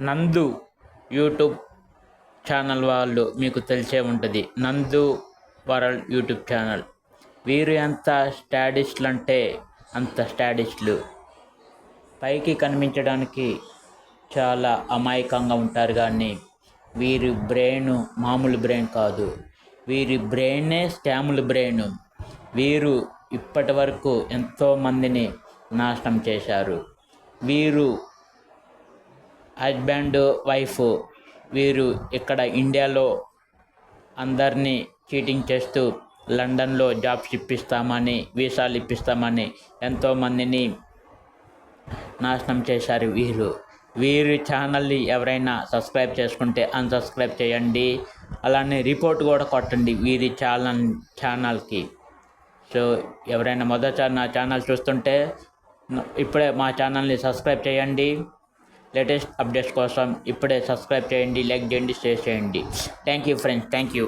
నందు YouTube channel వాళ్ళు మీకు తెలిసే ఉంటుంది. నందు వరల్డ్ యూట్యూబ్ ఛానల్. వీరు ఎంత స్టాడిస్టులు అంటే అంత స్టాడిస్టులు. పైకి కనిపించడానికి చాలా అమాయకంగా ఉంటారు, కానీ వీరి బ్రెయిన్ మామూలు బ్రెయిన్ కాదు. వీరి బ్రెయినే స్కాముల బ్రెయిన్. వీరు ఇప్పటి వరకు ఎంతోమందిని నాశనం చేశారు. వీరు హస్బెండ్ వైఫ్ వీరు ఇక్కడ ఇండియాలో అందరినీ చీటింగ్ చేస్తూ లండన్లో జాబ్స్ ఇప్పిస్తామని, వీసాలు ఇప్పిస్తామని ఎంతోమందిని నాశనం చేశారు వీరి ఛానల్ని ఎవరైనా సబ్స్క్రైబ్ చేసుకుంటే అన్సబ్స్క్రైబ్ చేయండి. అలానే రిపోర్ట్ కూడా కొట్టండి వీరి ఛానల్కి. సో ఎవరైనా మొదట నా ఛానల్ చూస్తుంటే ఇప్పుడే మా ఛానల్ని సబ్స్క్రైబ్ చేయండి. లేటెస్ట్ అప్డేట్స్ కోసం ఇప్పుడే సబ్స్క్రైబ్ చేయండి, లైక్ చేయండి, షేర్ చేయండి. Thank you friends, thank you.